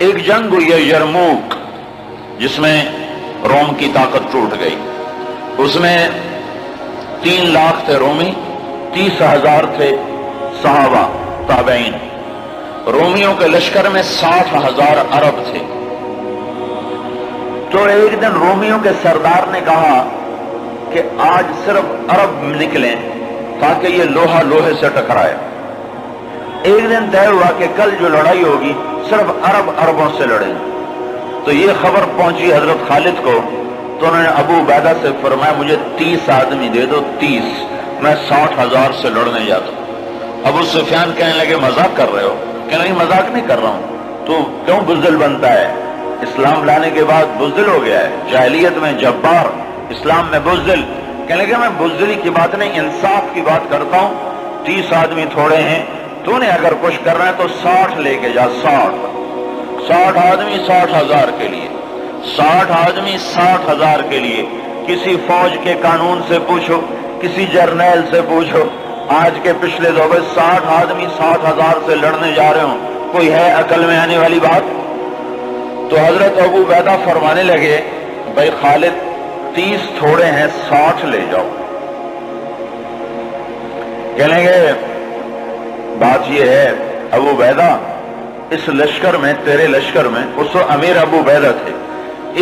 ایک جنگ ہوئی ہے یرموک، جس میں روم کی طاقت ٹوٹ گئی۔ اس میں 3 لاکھ تھے رومی، 30,000 تھے صحابہ تابعین۔ رومیوں کے لشکر میں 60,000 عرب تھے۔ تو ایک دن رومیوں کے سردار نے کہا کہ آج صرف عرب نکلیں تاکہ یہ لوہا لوہے سے ٹکرائے۔ ایک دن طے ہوا کہ کل جو لڑائی ہوگی صرف عربوں سے لڑیں۔ تو یہ خبر پہنچی حضرت خالد کو، تو انہوں نے ابو عبیدہ سے فرمایا مجھے 30 آدمی دے دو، 30، میں 60,000 سے لڑنے جاتا ہوں۔ ابو سفیان کہنے لگے مذاق کر رہے ہو؟ کہ نہیں مذاق نہیں کر رہا ہوں، تو کیوں بزدل بنتا ہے؟ اسلام لانے کے بعد بزدل ہو گیا ہے، جاہلیت میں جبار، اسلام میں بزدل۔ کہنے لگے میں بزدلی کی بات نہیں، انصاف کی بات کرتا ہوں۔ 30 آدمی تھوڑے ہیں، تو نے اگر کچھ کرنا ہے تو 60 لے کے جا، 60 آدمی 60,000 کے لیے، 60 آدمی 60,000 کے لیے۔ کسی فوج کے قانون سے پوچھو، کسی جرنیل سے پوچھو، آج کے پچھلے دور 60 آدمی 60,000 سے لڑنے جا رہے ہوں، کوئی ہے عقل میں آنے والی بات؟ تو حضرت ابو عبیدہ فرمانے لگے بھائی خالد 30 تھوڑے ہیں، 60 لے جاؤ۔ کہنے گے بات یہ ہے ابو عبیدہ، اس لشکر میں، تیرے لشکر میں، اس وقت امیر ابو عبیدہ تھے،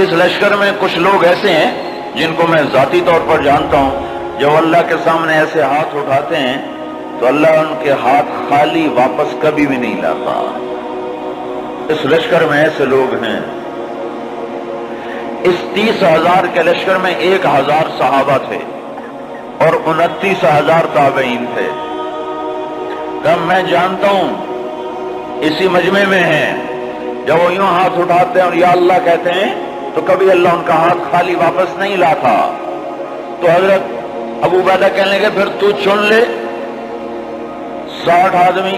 اس لشکر میں کچھ لوگ ایسے ہیں جن کو میں ذاتی طور پر جانتا ہوں، جب اللہ کے سامنے ایسے ہاتھ اٹھاتے ہیں تو اللہ ان کے ہاتھ خالی واپس کبھی بھی نہیں لاتا۔ اس لشکر میں ایسے لوگ ہیں۔ اس 30,000 کے لشکر میں 1,000 صحابہ تھے اور 29,000 تابعین تھے۔ تب میں جانتا ہوں اسی مجمع میں ہیں، جب وہ یوں ہاتھ اٹھاتے ہیں اور یا اللہ کہتے ہیں تو کبھی اللہ ان کا ہاتھ خالی واپس نہیں لاتا۔ تو حضرت ابو عبیدہ کہنے لگے پھر تو چن لے 60 آدمی۔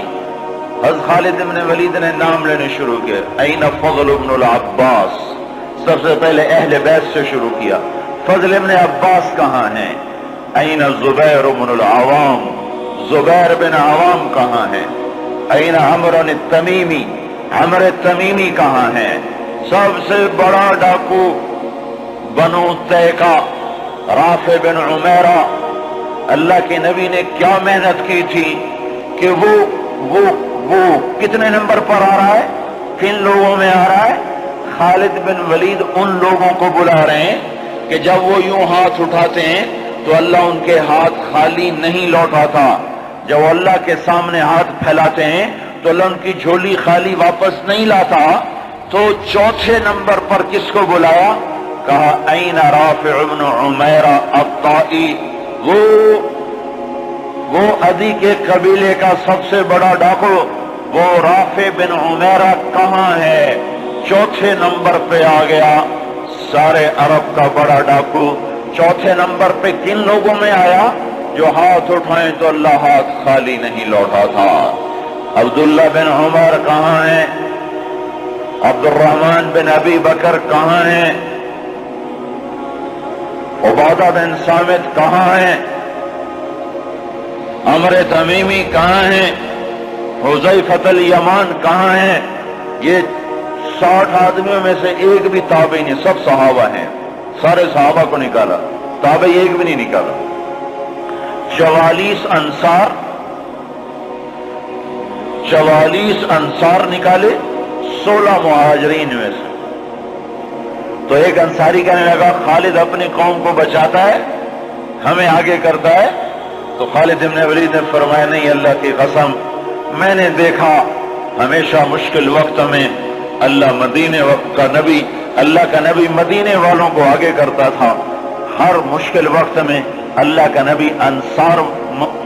حضرت خالد بن ولید نے نام لینے شروع کیا، این فضل بن العباس، سب سے پہلے اہل بیت سے شروع کیا، فضل بن عباس کہاں ہیں؟ این زبیر بن العوام، زبیر بن عوام کہاں ہیں؟ این عمرو التمیمی، عمرو التمیمی کہاں ہیں؟ سب سے بڑا ڈاکو بنو تیکا، رافع بن عمیرہ۔ اللہ کے نبی نے کیا محنت کی تھی کہ وہ کتنے نمبر پر آ رہا ہے، کن لوگوں میں آ رہا ہے؟ خالد بن ولید ان لوگوں کو بلا رہے ہیں کہ جب وہ یوں ہاتھ اٹھاتے ہیں تو اللہ ان کے ہاتھ خالی نہیں لوٹاتا، جب اللہ کے سامنے ہاتھ پھیلاتے ہیں تو اللہ ان کی جھولی خالی واپس نہیں لاتا۔ تو چوتھے نمبر پر کس کو بلایا؟ کہا این رافع بن عمیرہ الطائی، وہ عدی کے قبیلے کا سب سے بڑا ڈاکو، وہ رافع بن عمیرہ کہاں ہے؟ چوتھے نمبر پہ آ گیا، سارے عرب کا بڑا ڈاکو۔ چوتھے نمبر پہ کن لوگوں میں آیا؟ جو ہاتھ اٹھائیں تو اللہ ہاتھ خالی نہیں لوٹا تھا۔ عبداللہ بن عمر کہاں ہیں؟ عبد الرحمن بن ابی بکر کہاں ہیں؟ عبادہ بن صامت کہاں ہیں؟ عمرو تمیمی کہاں ہیں؟ حذیفہ الیمان کہاں ہیں؟ یہ 60 آدمیوں میں سے ایک بھی تابعی نہیں، سب صحابہ ہیں، سارے صحابہ کو نکالا، تابعی ایک بھی نہیں نکالا۔ 44 انصار نکالے 16 مہاجرین میں سے۔ تو ایک انصاری کہنے لگا خالد اپنی قوم کو بچاتا ہے، ہمیں آگے کرتا ہے۔ تو خالد بن ولید نے فرمایا نہیں، اللہ کی قسم میں نے دیکھا ہمیشہ مشکل وقت میں اللہ کا نبی مدینے والوں کو آگے کرتا تھا، ہر مشکل وقت میں اللہ کا نبی انصار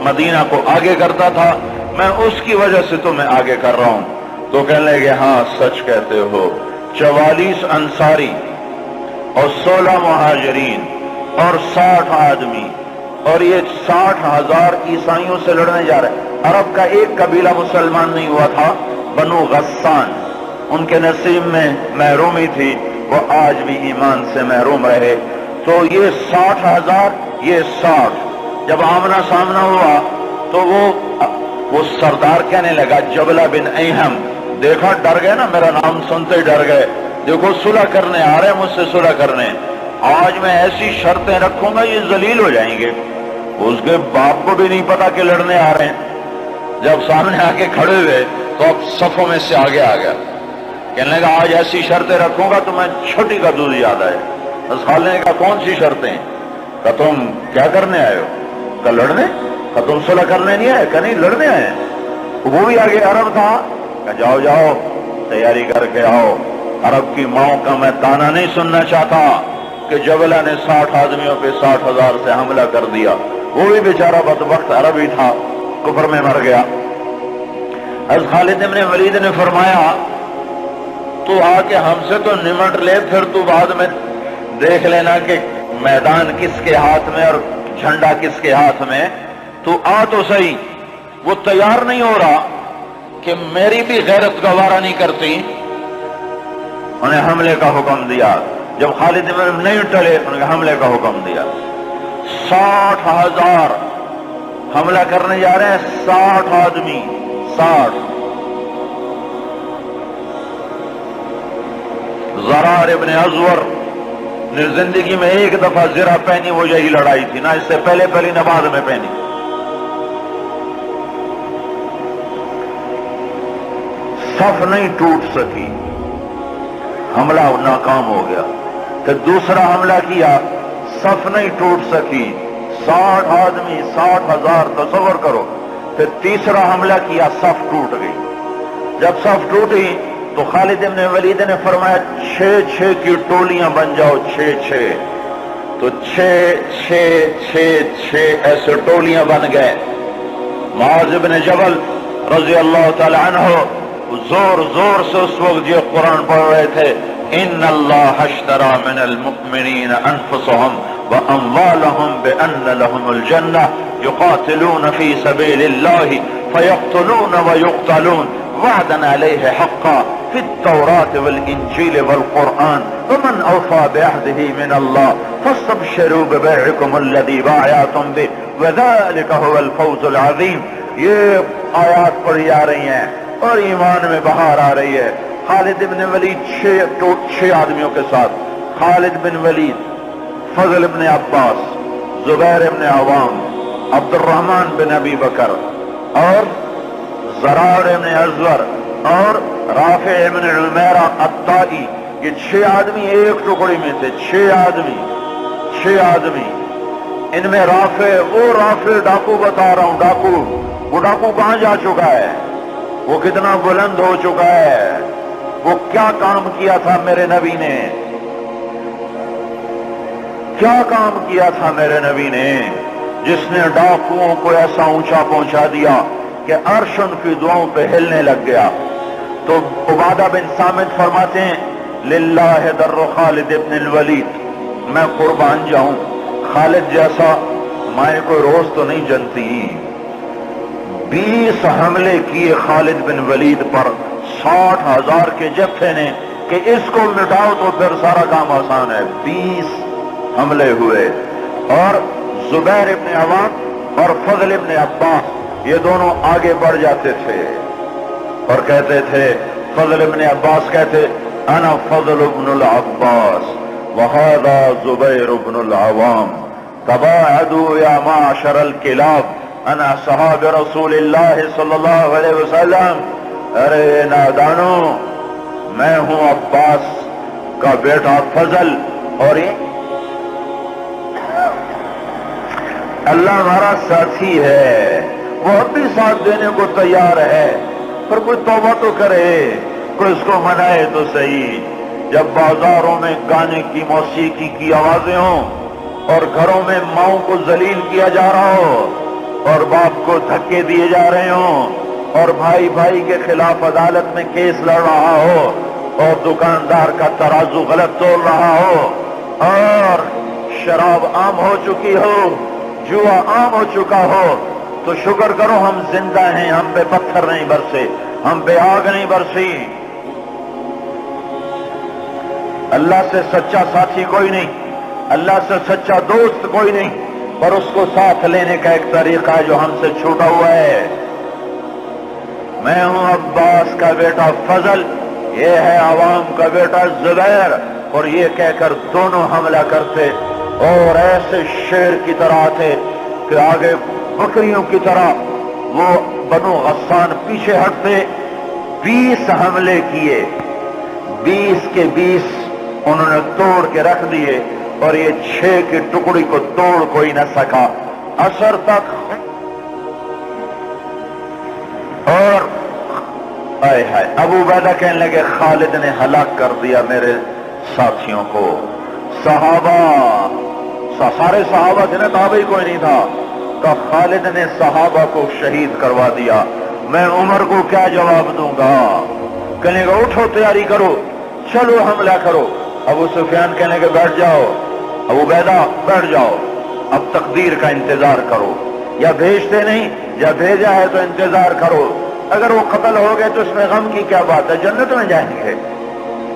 مدینہ کو آگے کرتا تھا، میں اس کی وجہ سے تمہیں آگے کر رہا ہوں۔ تو کہنے لگے ہاں سچ کہتے ہو۔ 44 انصاری اور 16 مہاجرین اور 60 آدمی، اور یہ 60,000 عیسائیوں سے لڑنے جا رہے ہیں۔ عرب کا ایک قبیلہ مسلمان نہیں ہوا تھا، بنو غسان، ان کے نصیب میں محرومی تھی، وہ آج بھی ایمان سے محروم رہے۔ تو یہ 60,000، یہ 60، جب آمنا سامنا ہوا تو وہ سردار کہنے لگا، جبلہ بن ایہم، دیکھا ڈر گئے نا، میرا نام سنتے ہی ڈر گئے، دیکھو صلح کرنے آ رہے ہیں مجھ سے صلح کرنے، آج میں ایسی شرطیں رکھوں گا یہ ذلیل ہو جائیں گے۔ اس کے باپ کو بھی نہیں پتا کہ لڑنے آ رہے ہیں، جب سامنے آ کے کھڑے ہوئے تو اب صفوں میں سے آگے آ گیا، کہنے لگا آج ایسی شرطیں رکھوں گا تو میں چھوٹی کا دودھ یاد آئے۔ بس خالد نے کہا کون سی شرطیں؟ کہ تم کیا کرنے آئے ہو؟ کہ لڑنے۔ کہ تم صلح کرنے نہیں آئے؟ کہ نہیں لڑنے آئے۔ وہ بھی آگے عرب تھا، کہ جاؤ جاؤ تیاری کر کے آؤ، عرب کی ماؤں کا میں تانا نہیں سننا چاہتا کہ جبلہ نے 60 آدمیوں پہ 60,000 سے حملہ کر دیا، وہ بھی بیچارہ بدبخت عرب ہی تھا، کفر میں مر گیا۔ از خالد ابن ولید نے فرمایا تو آ کے ہم سے تو نمٹ لے، پھر تو بعد میں دیکھ لینا کہ میدان کس کے ہاتھ میں اور جھنڈا کس کے ہاتھ میں، تو آ تو صحیح۔ وہ تیار نہیں ہو رہا کہ میری بھی غیرت گوارا نہیں کرتی، انہیں حملے کا حکم دیا۔ جب خالد ابن نہیں ٹلے انہیں حملے کا حکم دیا۔ 60,000 حملہ کرنے جا رہے ہیں، 60 آدمی، 60۔ زرار ابن ازور نے زندگی میں ایک دفعہ زرہ پہنی، وہ یہی لڑائی تھی، نہ اس سے پہلے پہلی نہ بعد میں پہنی۔ صف نہیں ٹوٹ سکی، حملہ ناکام ہو گیا۔ پھر دوسرا حملہ کیا، صف نہیں ٹوٹ سکی، 60 آدمی، 60,000، تصور کرو۔ پھر تیسرا حملہ کیا، صف ٹوٹ گئی۔ جب صف ٹوٹی تو خالد ابن ولید نے فرمایا 6 کی ٹولیاں بن جاؤ، 6 تو 6 ایسے ٹولیاں بن گئے۔ معاذ بن جبل رضی اللہ تعالی عنہ زور زور سے اس وقت یہ قرآن پڑھ رہے تھے، ان اللہ اشترى من المؤمنین انفسهم واموالهم بان لهم الجنہ یقاتلون فی سبیل اللہ فیقتلون ویقتلون وعدا علیہ حقا فی التوراة والانجیل والقرآن ومن اوفى بعهده من اللہ فاستبشروا ببیعکم الذی بايعتم به وذلك هو الفوز العظیم۔ یہ آیات پڑھی جا رہی ہیں اور ایمان میں بہار آ رہی ہے۔ خالد بن ولید 6 آدمیوں کے ساتھ، خالد بن ولید، فضل بن عباس، زبیر بن عوام، عبد الرحمن بن ابی بکر اور زرار بن ازور اور رافع بن عمیرہ الطائی، یہ 6 آدمی ایک ٹکڑی میں تھے۔ 6 آدمی، ان میں رافع، وہ رافع ڈاکو بتا رہا ہوں، ڈاکو، وہ ڈاکو کہاں جا چکا ہے، وہ کتنا بلند ہو چکا ہے، وہ کیا کام کیا تھا میرے نبی نے، کیا کام کیا تھا میرے نبی نے، جس نے ڈاکوؤں کو ایسا اونچا پہنچا دیا کہ عرش ان کی دعاؤں پہ ہلنے لگ گیا۔ تو عبادہ بن صامت فرماتے ہیں للہ در خالد ابن الولید، میں قربان جاؤں، خالد جیسا مائیں کوئی روز تو نہیں جنتی۔ 20 حملے کیے خالد بن ولید پر 60,000 کے جتھے نے کہ اس کو مٹاؤ تو پھر سارا کام آسان ہے۔ 20 حملے ہوئے اور زبیر ابن عوام اور فضل ابن عباس یہ دونوں آگے بڑھ جاتے تھے اور کہتے تھے، فضل ابن عباس کہتے انا فضل ابن العباس وہذا زبیر ابن العوام تباعدوا یا معشر الکلاب انا صحاب رسول اللہ صلی اللہ علیہ وسلم۔ ارے نادانو، میں ہوں عباس کا بیٹا فضل، اور اللہ ہمارا ساتھی ہے، وہ اب بھی ساتھ دینے کو تیار ہے، پر کوئی توبہ تو کرے، کوئی اس کو منائے تو صحیح۔ جب بازاروں میں گانے کی، موسیقی کی آوازیں ہوں اور گھروں میں ماؤں کو ذلیل کیا جا رہا ہو اور باپ کو دھکے دیے جا رہے ہوں اور بھائی بھائی کے خلاف عدالت میں کیس لڑ رہا ہو اور دکاندار کا ترازو غلط تول رہا ہو اور شراب عام ہو چکی ہو، جوا عام ہو چکا ہو، تو شکر کرو ہم زندہ ہیں، ہم پہ پتھر نہیں برسے، ہم پہ آگ نہیں برسی۔ اللہ سے سچا ساتھی کوئی نہیں، اللہ سے سچا دوست کوئی نہیں، پر اس کو ساتھ لینے کا ایک طریقہ ہے جو ہم سے چھوٹا ہوا ہے۔ میں ہوں عباس کا بیٹا فضل، یہ ہے عوام کا بیٹا زبیر، اور یہ کہہ کر دونوں حملہ کرتے اور ایسے شیر کی طرح تھے کہ آگے بکریوں کی طرح وہ بنو غسان پیچھے ہٹتے۔ 20 حملے کیے، 20 کے 20 انہوں نے توڑ کے رکھ دیے، اور یہ 6 کی ٹکڑی کو توڑ کوئی نہ سکا عصر تک۔ اور آئے ہائے ابو عبیدہ کہنے لگے خالد نے ہلاک کر دیا میرے ساتھیوں کو۔ صحابہ سارے صحابہ تھے نا، تابعی کوئی نہیں تھا، کہ خالد نے صحابہ کو شہید کروا دیا، میں عمر کو کیا جواب دوں گا؟ کہنے گا اٹھو تیاری کرو، چلو حملہ کرو۔ ابو سفیان کہنے کے بیٹھ جاؤ، ابو عبیدہ بیٹھ جاؤ، اب تقدیر کا انتظار کرو، یا بھیجتے نہیں یا بھیجا ہے تو انتظار کرو، اگر وہ قتل ہو گئے تو اس میں غم کی کیا بات ہے، جنت میں جائیں گے،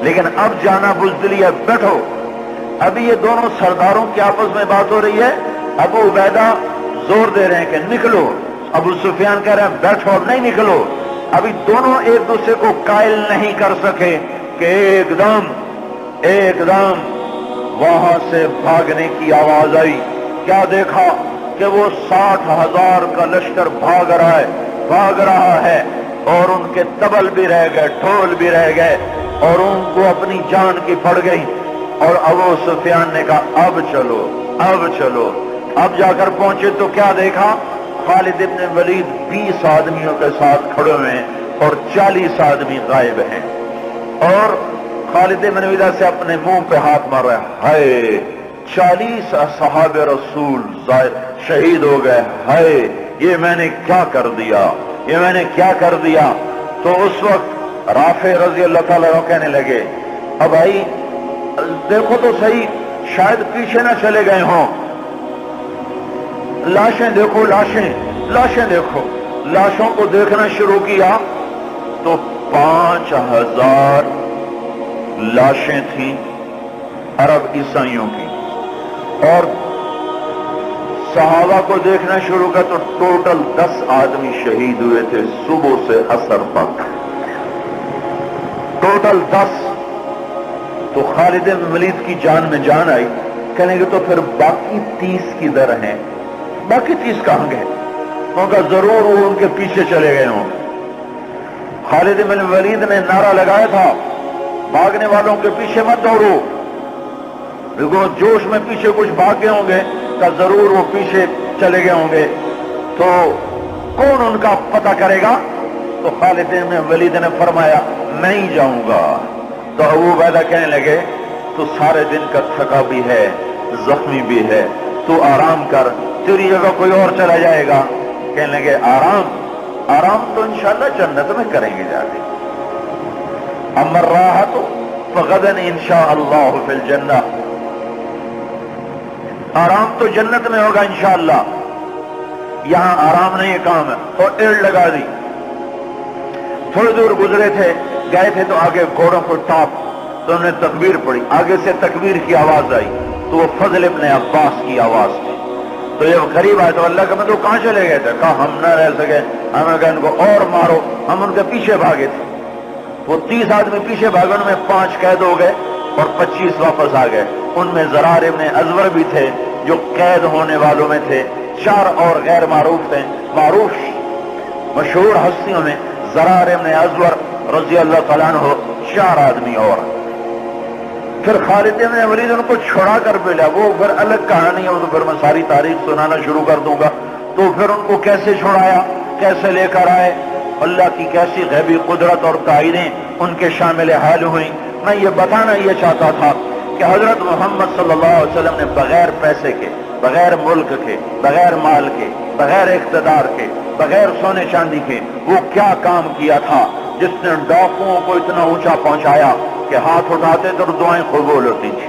لیکن اب جانا بزدلی ہے، بیٹھو۔ ابھی یہ دونوں سرداروں کی آپس میں بات ہو رہی ہے، ابو عبیدہ زور دے رہے ہیں کہ نکلو، ابو سفیان کہہ رہے ہیں بیٹھو نہیں نکلو۔ ابھی دونوں ایک دوسرے کو قائل نہیں کر سکے کہ ایک دم وہاں سے بھاگنے کی آواز آئی۔ کیا دیکھا کہ وہ 60,000 کا لشکر بھاگ رہا ہے، اور ان کے طبل بھی رہ گئے، ڈھول بھی رہ گئے، اور ان کو اپنی جان کی پڑ گئی۔ اور ابو سفیان نے کہا اب چلو۔ اب جا کر پہنچے تو کیا دیکھا؟ خالد ابن ولید 20 آدمیوں کے ساتھ کھڑے ہوئے ہیں اور 40 آدمی غائب ہیں، اور خالد ابن ولید سے اپنے منہ پہ ہاتھ مار رہا ہے، ہائے 40 اصحاب رسول شہید ہو گئے، ہائے یہ میں نے کیا کر دیا۔ تو اس وقت رافع رضی اللہ تعالیٰ عنہ کہنے لگے اب بھائی دیکھو تو صحیح، شاید پیچھے نہ چلے گئے ہوں، لاشیں دیکھو، لاشیں دیکھو۔ لاشوں کو دیکھنا شروع کیا تو 5,000 لاشیں تھیں عرب عیسائیوں کی، اور صحابہ کو دیکھنا شروع کیا تو ٹوٹل 10 آدمی شہید ہوئے تھے صبح سے عصر تک، ٹوٹل 10۔ تو خالد بن ولید کی جان میں جان آئی، کہنے گے تو پھر باقی 30 کدھر ہیں؟ باقی 30 کہاں گئے؟ ان کا ضرور وہ ان کے پیچھے چلے گئے ہوں۔ خالد بن ولید نے نعرہ لگایا تھا بھاگنے والوں کے پیچھے مت دوڑو، دیکھو جوش میں پیچھے کچھ بھاگ گئے ہوں گے، کہ ضرور وہ پیچھے چلے گئے ہوں گے، تو کون ان کا پتہ کرے گا؟ تو خالد بن ولید نے فرمایا میں ہی جاؤں گا۔ تو ابو عبیدہ کہنے لگے تو سارے دن کا تھکا بھی ہے، زخمی بھی ہے، تو آرام کر، تیری جگہ کوئی اور چلا جائے گا۔ کہنے لگے آرام تو انشاءاللہ جنت میں کریں گے جا کے، اما الراحۃ فغدا انشاءاللہ فی الجنہ، آرام تو جنت میں ہوگا انشاءاللہ، یہاں آرام نہیں کام ہے۔ اور ایڑ لگا دی، تھوڑی دور گزرے تھے، گئے تھے تو آگے گھوڑوں کو ٹاپ، تو انہوں نے تکبیر پڑھی، آگے سے تکبیر کی آواز آئی تو وہ فضل ابن عباس کی آواز تھی۔ تو جب قریب آئے تو اللہ کا مطلب کہاں چلے گئے تھے؟ کہا ہم نہ رہ سکے، ہم نے کہا ان کو اور مارو، ہم ان کے پیچھے بھاگے تھے۔ وہ 30 آدمی پیچھے بھاگے، ان میں 5 قید ہو گئے اور 25 واپس آ گئے۔ ان میں زرار ابن ازور بھی تھے جو قید ہونے والوں میں تھے، 4 اور غیر معروف تھے، معروف مشہور ہستیوں میں زرار ابن ازور رضی اللہ تعالیٰ عنہ، 4 آدمی اور۔ پھر خالد بن ولید ان کو چھڑا کر ملا، وہ پھر الگ کہانی ہے، وہ تو پھر میں ساری تاریخ سنانا شروع کر دوں گا۔ تو پھر ان کو کیسے چھڑایا، کیسے لے کر آئے، اللہ کی کیسی غیبی قدرت اور تائیدیں ان کے شامل حال ہوئیں۔ میں یہ بتانا یہ چاہتا تھا کہ حضرت محمد صلی اللہ علیہ وسلم نے بغیر پیسے کے، بغیر ملک کے، بغیر مال کے، بغیر اقتدار کے، بغیر سونے چاندی کے وہ کیا کام کیا تھا جس نے ڈاکوؤں کو اتنا اونچا پہنچایا کہ ہاتھ اٹھاتے تو دعائیں قبول ہوتی تھی۔